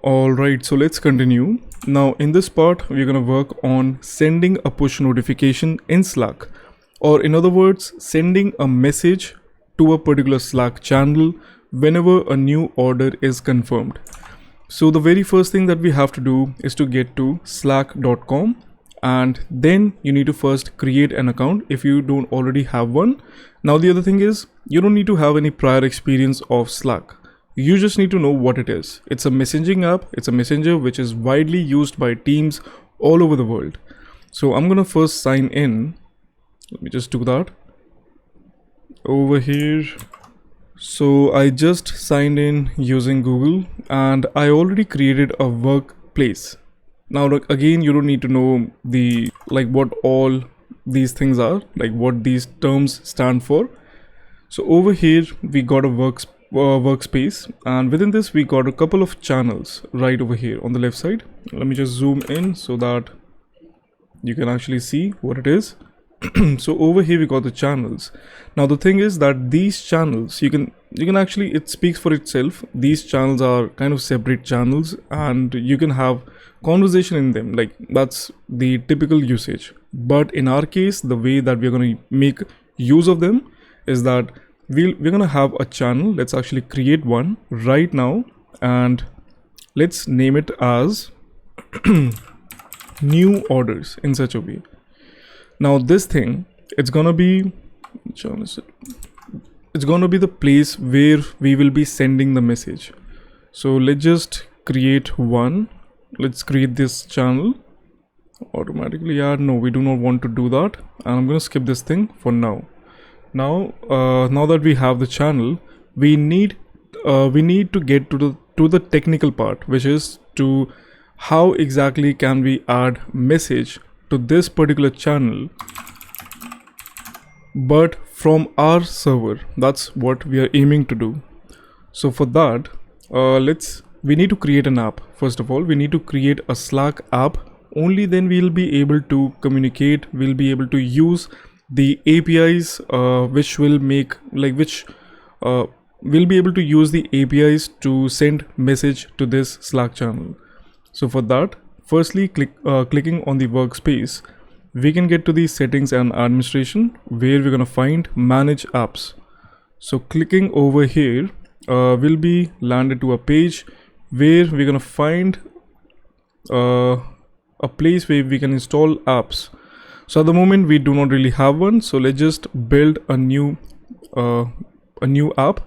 Alright, so let's continue. Now in this part, we're gonna work on sending a push notification in Slack, or in other words, sending a message to a particular Slack channel whenever a new order is confirmed. So the very first thing that we have to do is to get to slack.com, and then you need to first create an account if you don't already have one. Now the other thing is, you don't need to have any prior experience of Slack. You just need to know what it is. It's a messaging app. It's a messenger which is widely used by teams all over the world. So I'm gonna first sign in. Let me just do that over here. So I just signed in using Google, and I already created a workplace. Now again, you don't need to know what all these things are, like what these terms stand for. So over here we got a workspace, and within this we got a couple of channels right over here on the left side. Let me just zoom in so that you can actually see what it is. So over here we got the channels. Now the thing is that these channels, you can actually, it speaks for itself. These channels are kind of separate channels, and you can have conversation in them, like that's the typical usage. But in our case, the way that we're going to make use of them is that we're going to have a channel. Let's actually create one right now, and let's name it as new orders in such a way. Now this thing, it's gonna be the place where we will be sending the message. So let's just create one. Let's create this channel automatically. No, we do not want to do that, and I'm gonna skip this thing for now. Now that we have the channel, we need to get to the technical part, which is to how exactly can we add message to this particular channel, but from our server. That's what we are aiming to do. So for that, we need to create an app. First of all, we need to create a Slack app. Only then we'll be able to communicate. We'll be able to use the APIs, we'll be able to use the APIs to send message to this Slack channel. So for that, firstly, clicking on the workspace, we can get to the settings and administration, where we're gonna find manage apps. So clicking over here, we'll be landed to a page where we're gonna find a place where we can install apps. So at the moment we do not really have one, so let's just build a new app.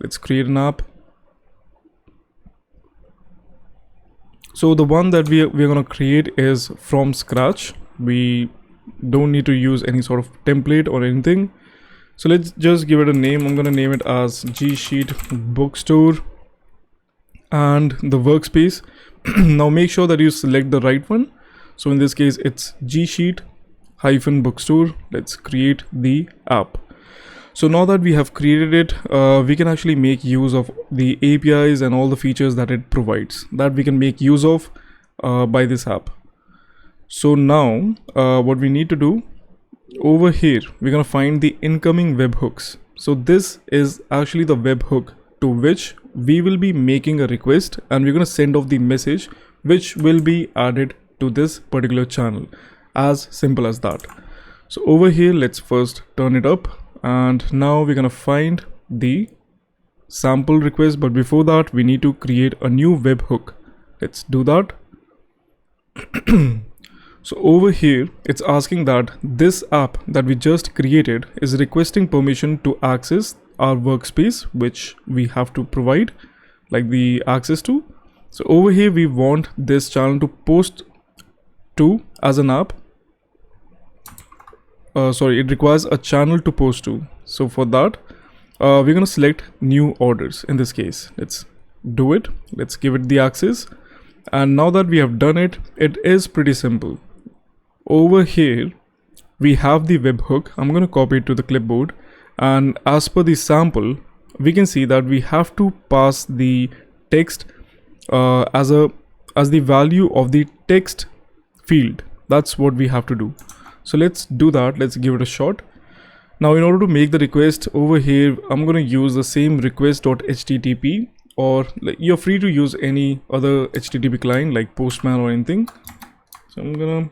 Let's create an app. So the one that we're going to create is from scratch. We don't need to use any sort of template or anything. So let's just give it a name. I'm going to name it as G Sheet Bookstore, and the workspace. Now make sure that you select the right one. So in this case, it's G Sheet Bookstore. Let's create the app. So now that we have created it, we can actually make use of the APIs and all the features that it provides, that we can make use of by this app. So now what we need to do over here, we're gonna find the incoming webhooks. So this is actually the webhook to which we will be making a request, and we're gonna send off the message which will be added to this particular channel. As simple as that. So over here, let's first turn it up, and now we're gonna find the sample request. But before that, we need to create a new webhook. Let's do that. So over here, it's asking that this app that we just created is requesting permission to access our workspace, which we have to provide like the access to. So over here, we want this channel to post to as an app. It requires a channel to post to. So for that, we're gonna select new orders in this case. Let's do it. Let's give it the access. And now that we have done it, it is pretty simple. Over here, we have the webhook. I'm gonna copy it to the clipboard. And as per the sample, we can see that we have to pass the text as the value of the text field. That's what we have to do. So let's do that. Let's give it a shot. Now in order to make the request over here, I'm going to use the same request.http or like you're free to use any other HTTP client like Postman or anything. So I'm gonna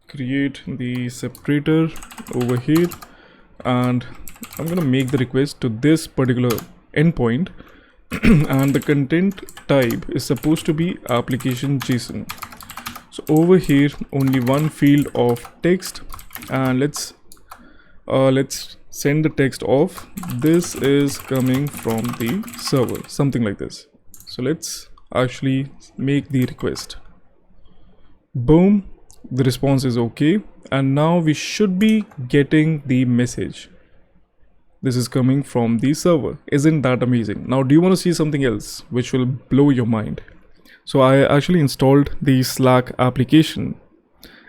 create the separator over here, and I'm gonna make the request to this particular endpoint and the content type is supposed to be application JSON. So over here only one field of text, and let's send the text of this is coming from the server, something like this. So let's actually make the request. Boom, the response is okay, and now we should be getting the message. This is coming from the server. Isn't that amazing? Now, do you want to see something else which will blow your mind? So I actually installed the Slack application,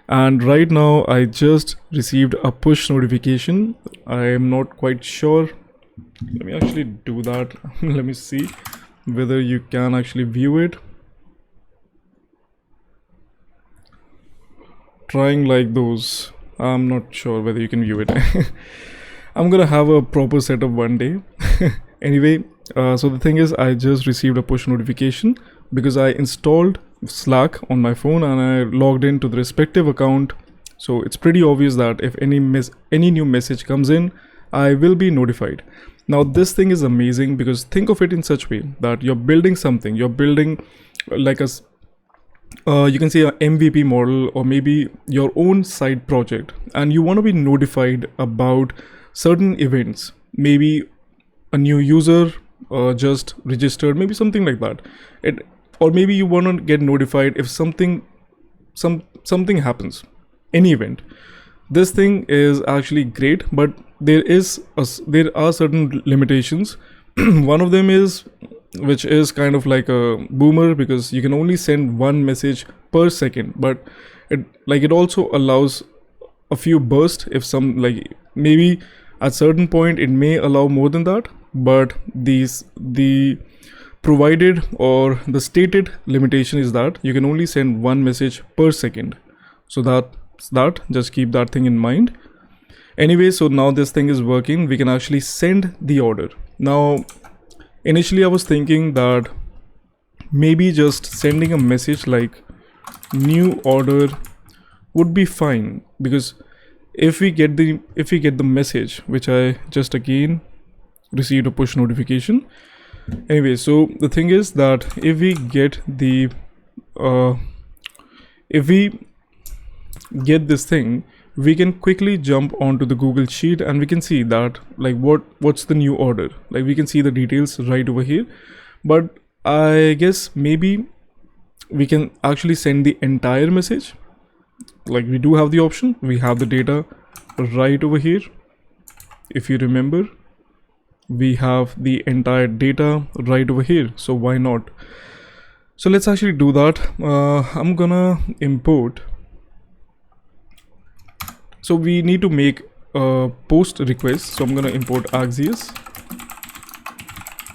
and right now I just received a push notification. I am not quite sure. Let me actually do that. Let me see whether you can actually view it. Trying like those. I'm not sure whether you can view it. I'm gonna have a proper setup one day. Anyway, so the thing is, I just received a push notification because I installed Slack on my phone and I logged into the respective account. So it's pretty obvious that if any new message comes in, I will be notified. Now this thing is amazing because think of it in such way that you're building something. You're building like a you can say a MVP model or maybe your own side project, and you want to be notified about certain events. Maybe a new user just registered, maybe something like that. Or maybe you want to get notified if something happens, any event. This thing is actually great, but there are certain limitations. One of them is, which is kind of like a boomer, because you can only send one message per second, but it also allows a few bursts. If some, like, maybe at certain point it may allow more than that, but the provided or the stated limitation is that you can only send one message per second. So that just keep that thing in mind. Anyway, so now this thing is working. We can actually send the order. Now initially I was thinking that maybe just sending a message like new order would be fine, because if we get the message, which I just again received a push notification. Anyway, so the thing is that if we get this thing, we can quickly jump onto the Google Sheet and we can see that like what's the new order. Like we can see the details right over here, but I guess maybe we can actually send the entire message. Like we do have the option, we have the data right over here. If you remember, we have the entire data right over here, so why not? So let's actually do that. I'm gonna import. So we need to make a post request, so I'm gonna import Axios.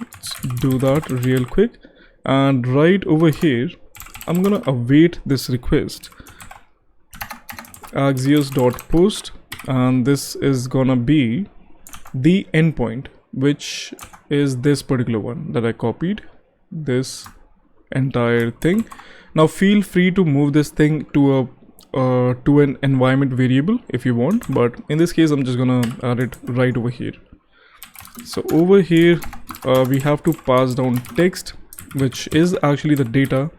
Let's do that real quick, and right over here I'm gonna await this request, Axios.post, and this is gonna be the endpoint, which is this particular one that I copied, this entire thing. Now feel free to move this thing to an environment variable if you want, but in this case I'm just gonna add it right over here. So over here we have to pass down text, which is actually the data,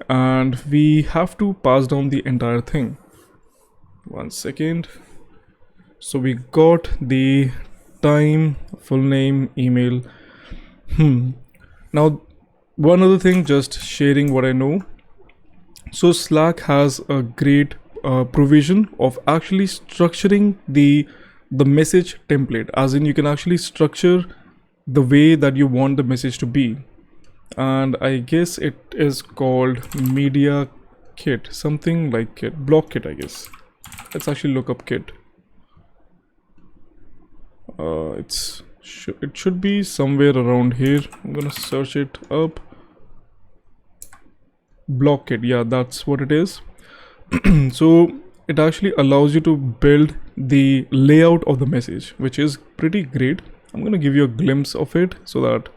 and we have to pass down the entire thing. One second. So we got the time, full name, email. Now one other thing, just sharing what I know. So Slack has a great provision of actually structuring the message template, as in you can actually structure the way that you want the message to be, and I guess it is called media kit, something like kit, block kit, I guess. Let's actually look up kit. It should be somewhere around here. I'm gonna search it up. Block kit, yeah, that's what it is. So it actually allows you to build the layout of the message, which is pretty great. I'm gonna give you a glimpse of it so that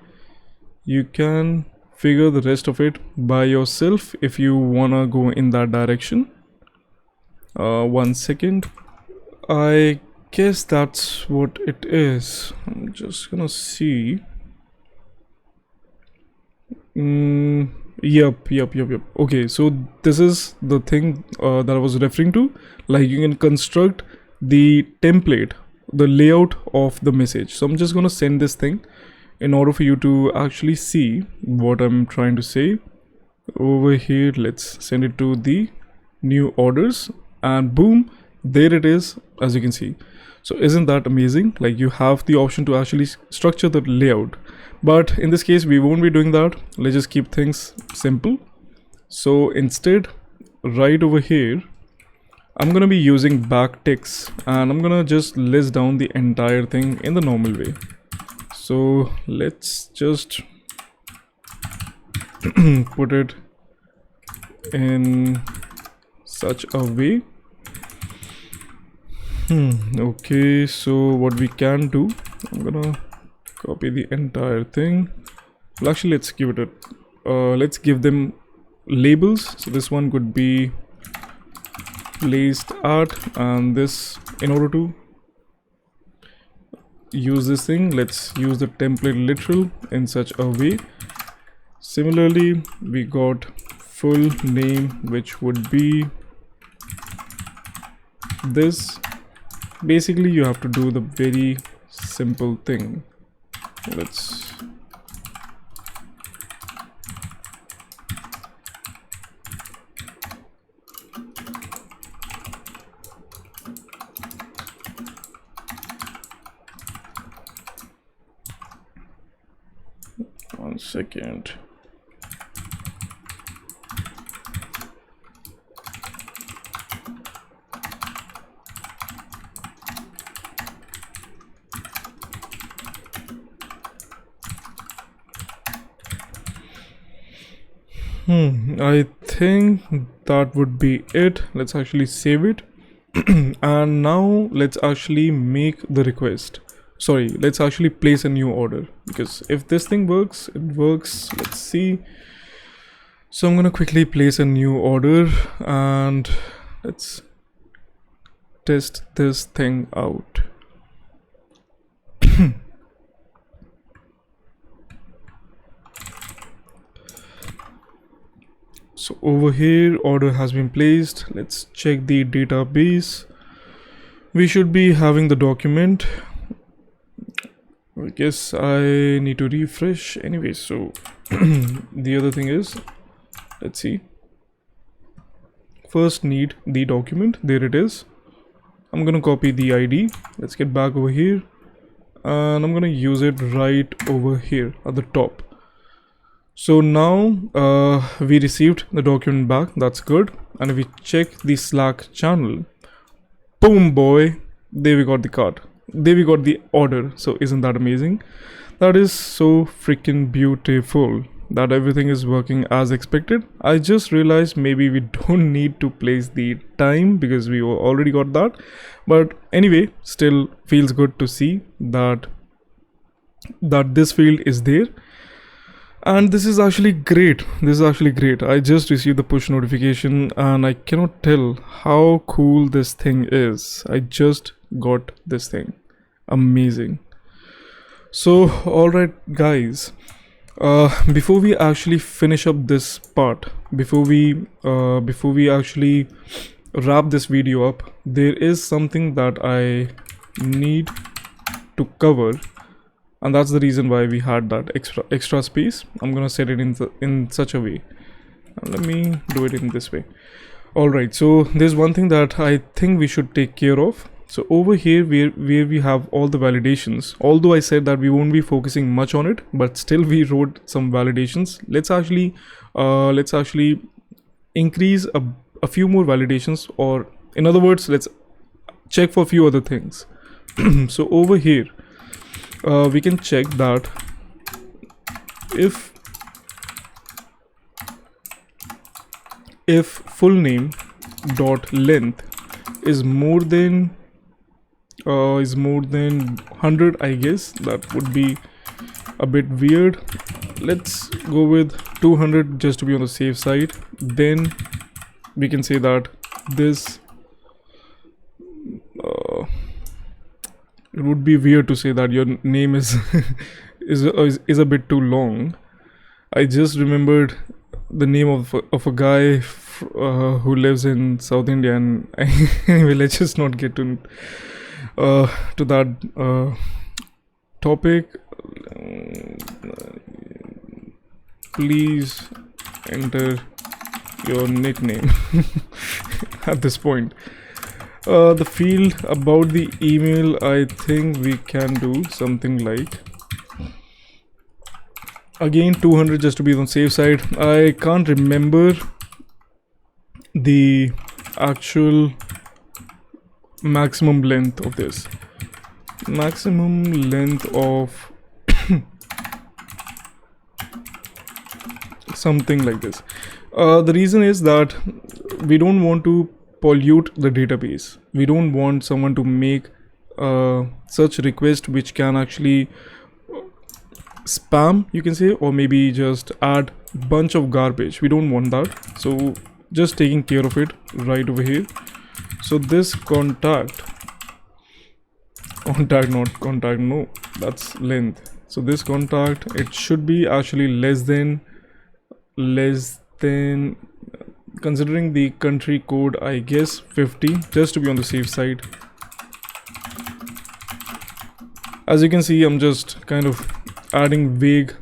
You can figure the rest of it by yourself if you wanna go in that direction. 1 second. I guess that's what it is. I'm just gonna see. Yep. Okay, so this is the thing that I was referring to. Like, you can construct the template, the layout of the message. So I'm just gonna send this thing in order for you to actually see what I'm trying to say. Over here, let's send it to the new orders, and boom, there it is, as you can see. So isn't that amazing? Like, you have the option to actually structure the layout, but in this case we won't be doing that. Let's just keep things simple. So instead, right over here, I'm gonna be using backticks, and I'm gonna just list down the entire thing in the normal way. So let's just put it in such a way. Okay, so what we can do, I'm gonna copy the entire thing. Well, actually, let's give it a let's give them labels. So this one could be placed at, and this, in order to use this thing, let's use the template literal in such a way. Similarly, we got full name, which would be this. Basically, you have to do the very simple thing. Let's one second. I think that would be it. Let's actually save it. And now let's actually make the request. Sorry, let's actually place a new order, because if this thing works, it works. Let's see. So I'm gonna quickly place a new order, and let's test this thing out. So over here, order has been placed. Let's check the database. We should be having the document. I guess I need to refresh anyway. So the other thing is, let's see. First need the document. There it is. I'm gonna copy the ID. Let's get back over here, and I'm gonna use it right over here at the top. So now we received the document back. That's good. And if we check the Slack channel, boom boy, there we got the card. There we got the order. So isn't that amazing? That is so freaking beautiful that everything is working as expected. I just realized maybe we don't need to place the time because we already got that. But anyway, still feels good to see that this field is there. And this is actually great. This is actually great. I just received the push notification, and I cannot tell how cool this thing is. I just got this thing. Amazing. So, alright guys, before we actually finish up this part, before we actually wrap this video up, there is something that I need to cover. And that's the reason why we had that extra space. I'm gonna set it in such a way. Let me do it in this way. All right, so there's one thing that I think we should take care of. So over here, where we have all the validations, although I said that we won't be focusing much on it, but still we wrote some validations. Let's actually increase a few more validations, or in other words, let's check for a few other things. So over here, we can check that if full name dot length is more than 100, I guess that would be a bit weird. let's go with 200 just to be on the safe side. Then we can say that this it would be weird to say that your name is is a bit too long. I just remembered the name of a guy who lives in South India, and anyway, let's just not get to that topic. Please enter your nickname at this point. The field about the email, I think we can do something like, again, 200 just to be on safe side. I can't remember the actual maximum length of this. Maximum length of something like this. The reason is that we don't want to pollute the database. We don't want someone to make such request which can actually spam, you can say, or maybe just add bunch of garbage. We don't want that, so just taking care of it right over here. So this contact, not contact, no, that's length. So this contact, it should be actually less than considering the country code, I guess 50, just to be on the safe side. As you can see, I'm just kind of adding vague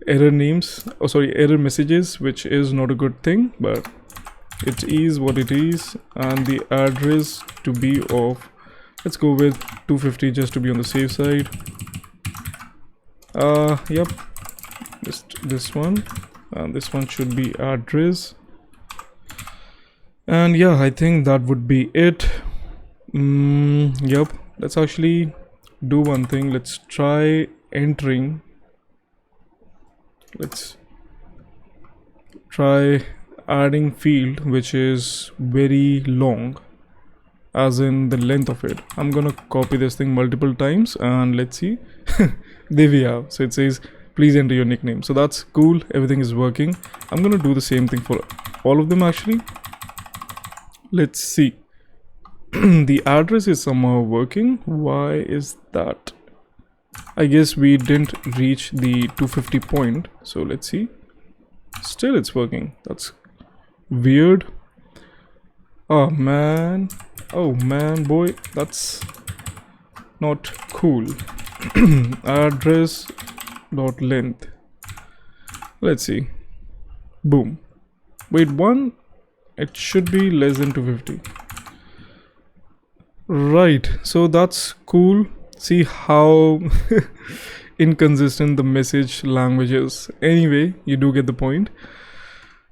error messages, which is not a good thing, but it is what it is. And the address to be of, let's go with 250 just to be on the safe side. Yep, just this one, and this one should be address. And yeah, I think that would be it. Yep, let's actually do one thing. Let's try entering, let's try adding field which is very long, as in the length of it. I'm gonna copy this thing multiple times and let's see. There we have. So it says please enter your nickname. So that's cool, everything is working. I'm gonna do the same thing for all of them actually. Let's see. The address is somehow working. Why is that? I guess we didn't reach the 250 point, so let's see. Still it's working. That's weird. Oh man, boy, that's not cool. Address dot length, let's see. Boom. Wait, one, it should be less than 250. Right, so that's cool. See how inconsistent the message language is. Anyway, you do get the point.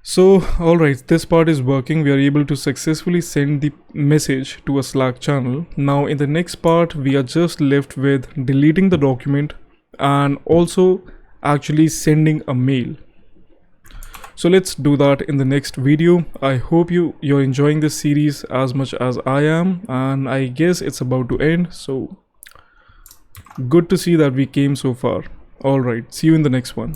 So alright, this part is working. We are able to successfully send the message to a Slack channel. Now in the next part, we are just left with deleting the document and also actually sending a mail. So let's do that in the next video. I hope you're enjoying this series as much as I am, and I guess it's about to end, so good to see that we came so far. Alright, see you in the next one.